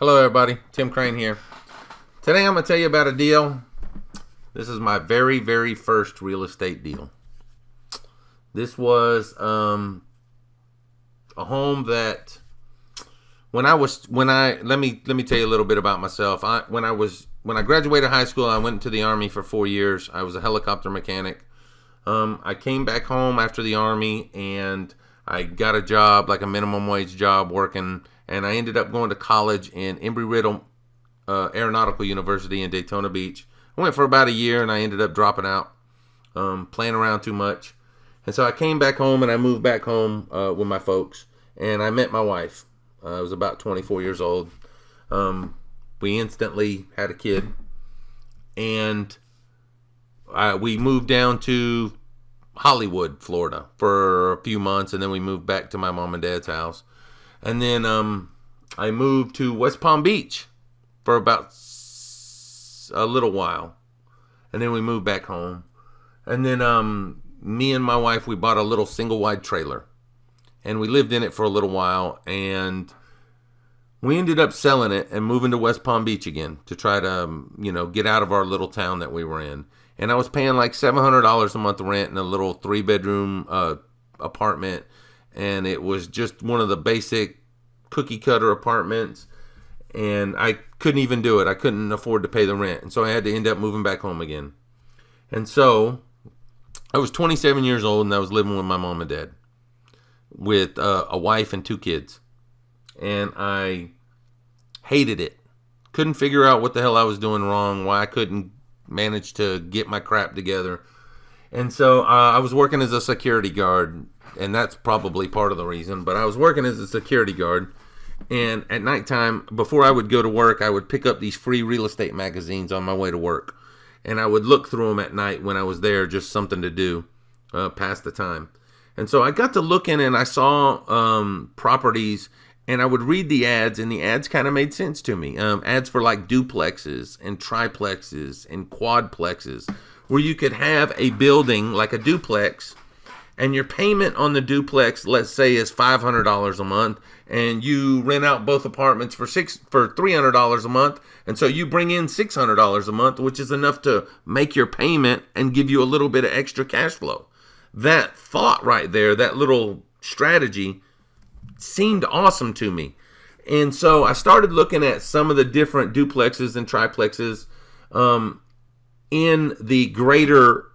Hello everybody, Tim Crane here. Today I'm going to tell you about a deal. This is my very first real estate deal. This was a home that let me tell you a little bit about myself. When I graduated high school, I went to the Army for 4 years. I was a helicopter mechanic. I came back home after the Army and I got a job, like a minimum wage job, working, and I ended up going to college in Embry-Riddle Aeronautical University in Daytona Beach. I went for about a year and I ended up dropping out, playing around too much. And so I came back home and I moved back home with my folks, and I met my wife. I was about 24 years old. We instantly had a kid, and we moved down to Hollywood, Florida for a few months, and then we moved back to my mom and dad's house. And then I moved to West Palm Beach for about a little while, and then we moved back home. And then me and my wife, we bought a little single wide trailer, and we lived in it for a little while, and we ended up selling it and moving to West Palm Beach again to try to, get out of our little town that we were in. And I was paying like $700 a month rent in a little 3-bedroom apartment. And it was just one of the basic cookie cutter apartments. And I couldn't even do it. I couldn't afford to pay the rent. And so I had to end up moving back home again. And so I was 27 years old and I was living with my mom and dad with a wife and 2 kids. And I hated it. Couldn't figure out what the hell I was doing wrong, why I couldn't manage to get my crap together. And so I was working as a security guard, and that's probably part of the reason, but I was working as a security guard, and at nighttime, before I would go to work, I would pick up these free real estate magazines on my way to work, and I would look through them at night when I was there, just something to do, pass the time. And so I got to looking, and I saw properties, and I would read the ads, and the ads kind of made sense to me. Ads for like duplexes and triplexes and quadplexes, where you could have a building like a duplex, and your payment on the duplex, let's say, is $500 a month, and you rent out both apartments for $300 a month, and so you bring in $600 a month, which is enough to make your payment and give you a little bit of extra cash flow. That thought right there, that little strategy, seemed awesome to me. And so I started looking at some of the different duplexes and triplexes in the greater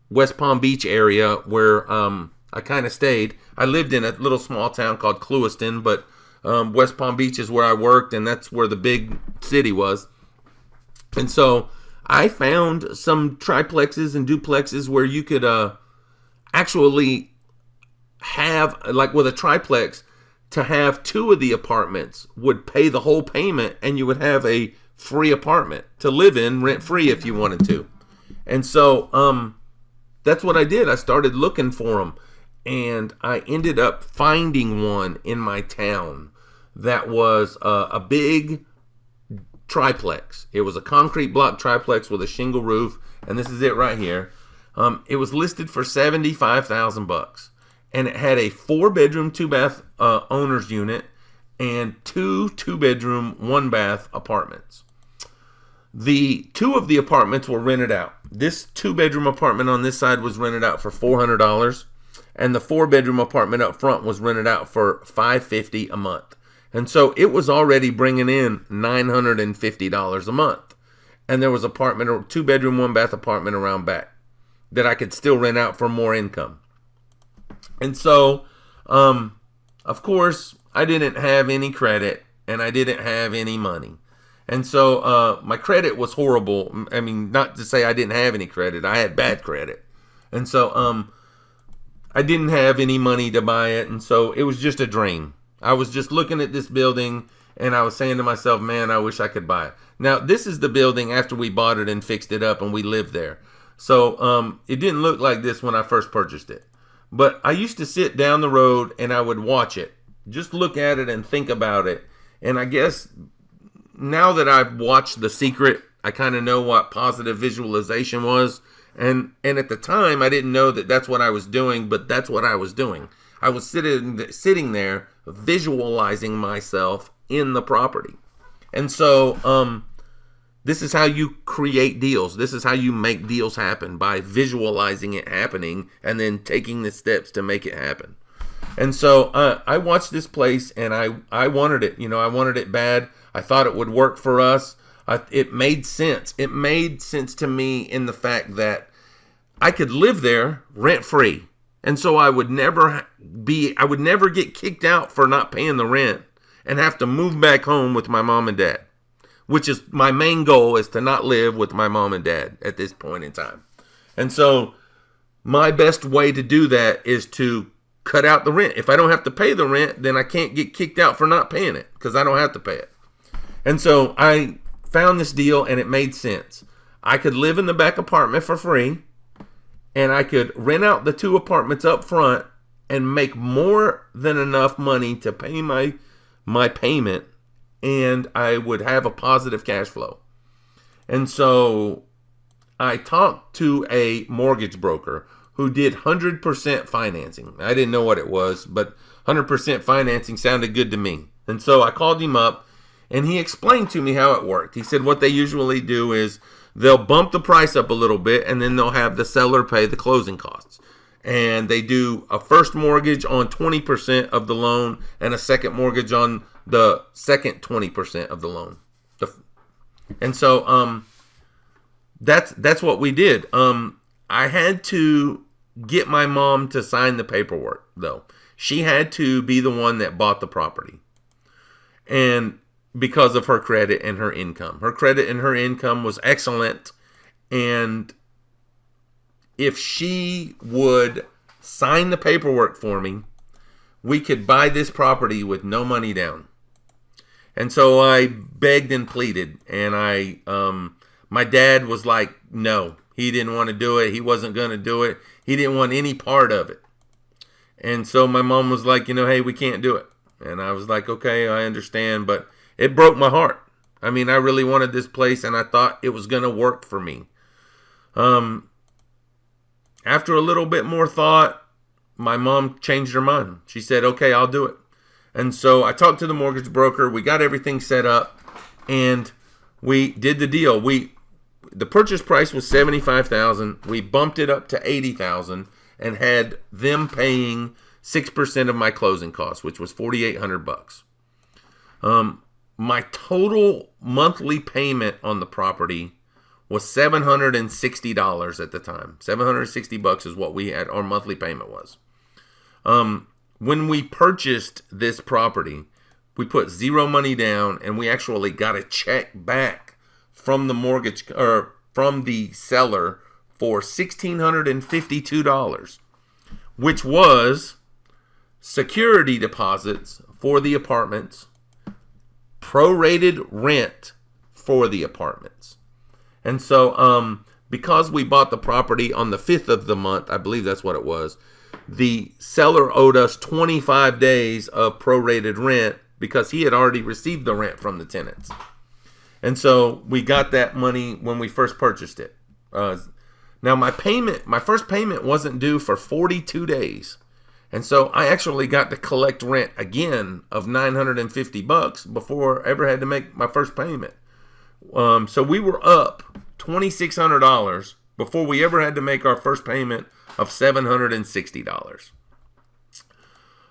West Palm Beach area where I kind of stayed. I lived in a little small town called Clewiston, but West Palm Beach is where I worked, and that's where the big city was. And so I found some triplexes and duplexes where you could actually have, like with a triplex, to have 2 of the apartments would pay the whole payment, and you would have a free apartment to live in rent free if you wanted to. And so that's what I did. I started looking for them, and I ended up finding one in my town that was a big triplex. It was a concrete block triplex with a shingle roof, and this is it right here. It was listed for $75,000. And it had a 4-bedroom, 2-bath owner's unit and 2 2-bedroom, 1-bath apartments. The 2 of the apartments were rented out. This 2-bedroom apartment on this side was rented out for $400, and the 4-bedroom apartment up front was rented out for $550 a month. And so it was already bringing in $950 a month. And there was a 2-bedroom, 1-bath apartment around back that I could still rent out for more income. And so, of course, I didn't have any credit, and I didn't have any money. And so my credit was horrible. I mean, not to say I didn't have any credit. I had bad credit. And so I didn't have any money to buy it, and so it was just a dream. I was just looking at this building, and I was saying to myself, man, I wish I could buy it. Now, this is the building after we bought it and fixed it up, and we lived there. So it didn't look like this when I first purchased it. But I used to sit down the road and I would watch it, just look at it and think about it. And I guess now that I've watched The Secret, I kind of know what positive visualization was. And at the time, I didn't know that that's what I was doing, but that's what I was doing. I was sitting there visualizing myself in the property. And so this is how you create deals. This is how you make deals happen, by visualizing it happening and then taking the steps to make it happen. And so I watched this place, and I wanted it. I wanted it bad. I thought it would work for us. It made sense. It made sense to me in the fact that I could live there rent free. And so I would never get kicked out for not paying the rent and have to move back home with my mom and dad, which is my main goal, is to not live with my mom and dad at this point in time. And so my best way to do that is to cut out the rent. If I don't have to pay the rent, then I can't get kicked out for not paying it, because I don't have to pay it. And so I found this deal, and it made sense. I could live in the back apartment for free, and I could rent out the 2 apartments up front and make more than enough money to pay my payment, and I would have a positive cash flow. And so I talked to a mortgage broker who did 100% financing. I didn't know what it was, but 100% financing sounded good to me. And so I called him up, and he explained to me how it worked. He said what they usually do is they'll bump the price up a little bit, and then they'll have the seller pay the closing costs. And they do a first mortgage on 20% of the loan and a second mortgage on the second 20% of the loan. And so that's what we did. I had to get my mom to sign the paperwork, though. She had to be the one that bought the property. And because of her credit and her income. Her credit and her income was excellent. And if she would sign the paperwork for me, we could buy this property with no money down. And so I begged and pleaded, and my dad was like, no, he didn't want to do it. He wasn't going to do it. He didn't want any part of it. And so my mom was like, hey, we can't do it. And I was like, okay, I understand, but it broke my heart. I mean, I really wanted this place, and I thought it was going to work for me. After a little bit more thought, my mom changed her mind. She said, okay, I'll do it. And so I talked to the mortgage broker. We got everything set up, and we did the deal. The purchase price was $75,000. We bumped it up to $80,000 and had them paying 6% of my closing costs, which was $4,800. My total monthly payment on the property was $760 at the time. $760 is what we had. Our monthly payment was. When we purchased this property, we put zero money down, and we actually got a check back from the mortgage or from the seller for $1,652, which was security deposits for the apartments, prorated rent for the apartments. And so because we bought the property on the 5th of the month, I believe that's what it was, the seller owed us 25 days of prorated rent because he had already received the rent from the tenants. And so we got that money when we first purchased it. Now my first payment wasn't due for 42 days. And so I actually got to collect rent again of $950 before I ever had to make my first payment. So we were up $2,600 before we ever had to make our first payment of $760.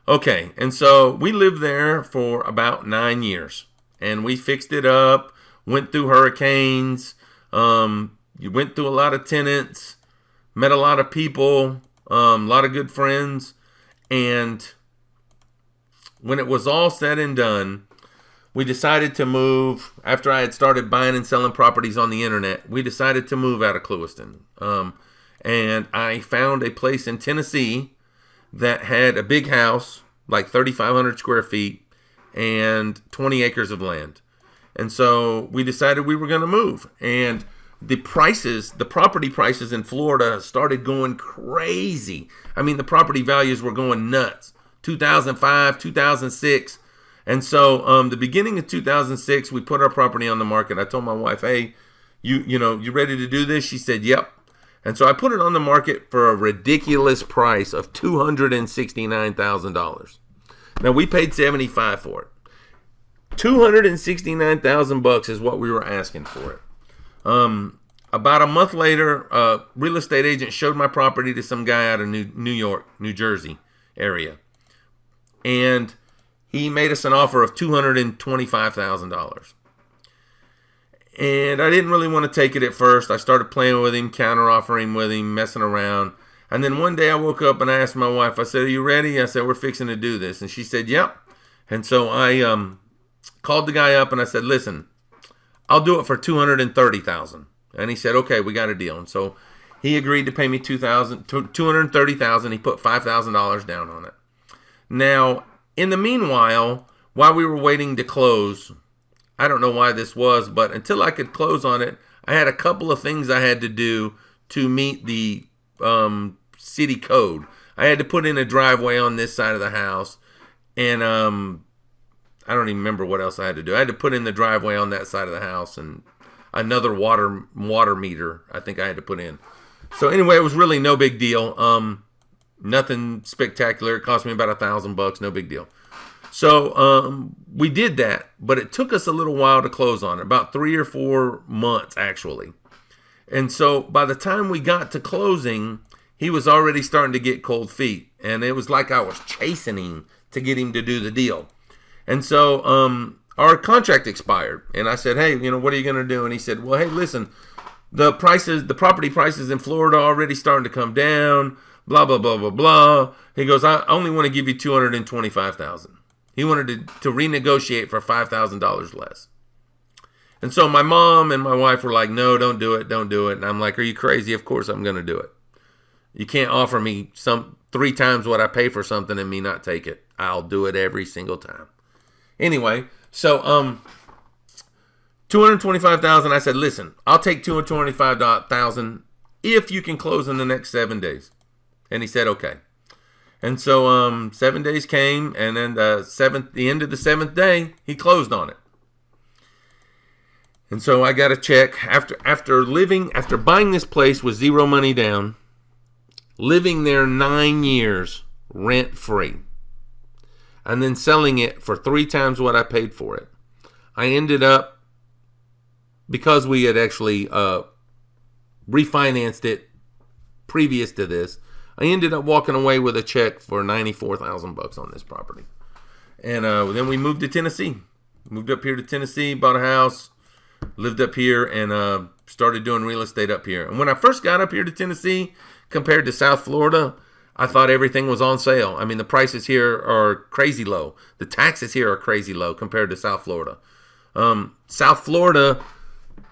Okay, and so we lived there for about 9 years, and we fixed it up, went through hurricanes, you went through a lot of tenants, met a lot of people, a lot of good friends, and when it was all said and done, we decided to move. After I had started buying and selling properties on the internet, we decided to move out of Clewiston. And I found a place in Tennessee that had a big house, like 3,500 square feet, and 20 acres of land. And so we decided we were going to move. And the property prices in Florida started going crazy. I mean, the property values were going nuts. 2005, 2006. And so the beginning of 2006, we put our property on the market. I told my wife, hey, you ready to do this? She said, yep. And so I put it on the market for a ridiculous price of $269,000. Now, we paid $75,000 for it. $269,000 is what we were asking for it. About a month later, a real estate agent showed my property to some guy out of New York, New Jersey area. And he made us an offer of $225,000. And I didn't really want to take it at first. I started playing with him, counter-offering with him, messing around. And then one day I woke up and I asked my wife, I said, "Are you ready?" I said, "We're fixing to do this." And she said, "Yep." And so I called the guy up and I said, "Listen, I'll do it for $230,000. And he said, "Okay, we got a deal." And so he agreed to pay me $230,000. He put $5,000 down on it. Now, in the meanwhile, while we were waiting to close, I don't know why this was, but until I could close on it, I had a couple of things I had to do to meet the city code. I had to put in a driveway on this side of the house, and I don't even remember what else I had to do. I had to put in the driveway on that side of the house, and another water meter I think I had to put in. So anyway, it was really no big deal. Nothing spectacular. It cost me about $1,000. No big deal. So we did that, but it took us a little while to close on it, about 3 or 4 months actually. And so by the time we got to closing, he was already starting to get cold feet, and it was like I was chasing him to get him to do the deal. And so our contract expired, and I said, "Hey, what are you going to do?" And he said, "Well, hey, listen, the property prices in Florida are already starting to come down, blah, blah, blah, blah, blah." He goes, "I only want to give you $225,000. He wanted to renegotiate for $5,000 less. And so my mom and my wife were like, "No, don't do it, don't do it." And I'm like, "Are you crazy? Of course I'm going to do it. You can't offer me 3 times what I pay for something and me not take it. I'll do it every single time." Anyway, so $225,000. I said, "Listen, I'll take $225,000 if you can close in the next 7 days." And he said, "Okay." And so 7 days came, and then the end of the 7th day, he closed on it. And so I got a check after buying this place with zero money down, living there 9 years rent free, and then selling it for 3 times what I paid for it. I ended up, because we had actually refinanced it previous to this, I ended up walking away with a check for $94,000 on this property. And then we moved to Tennessee. Moved up here to Tennessee, bought a house, lived up here, and started doing real estate up here. And when I first got up here to Tennessee, compared to South Florida, I thought everything was on sale. I mean, the prices here are crazy low. The taxes here are crazy low compared to South Florida. South Florida,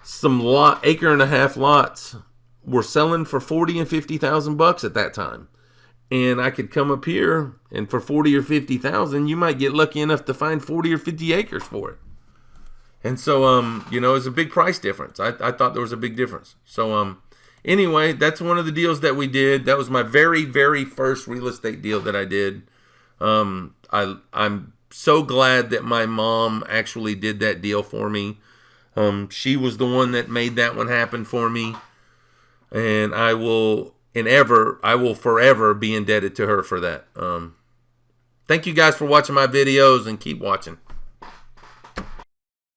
some acre and a half lots were selling for $40,000 and $50,000 at that time. And I could come up here, and for $40,000 or $50,000, you might get lucky enough to find 40 or 50 acres for it. And so, it's a big price difference. I thought there was a big difference. So, anyway, that's one of the deals that we did. That was my very, very first real estate deal that I did. I'm so glad that my mom actually did that deal for me. She was the one that made that one happen for me. And I will forever be indebted to her for that. Thank you guys for watching my videos, and keep watching.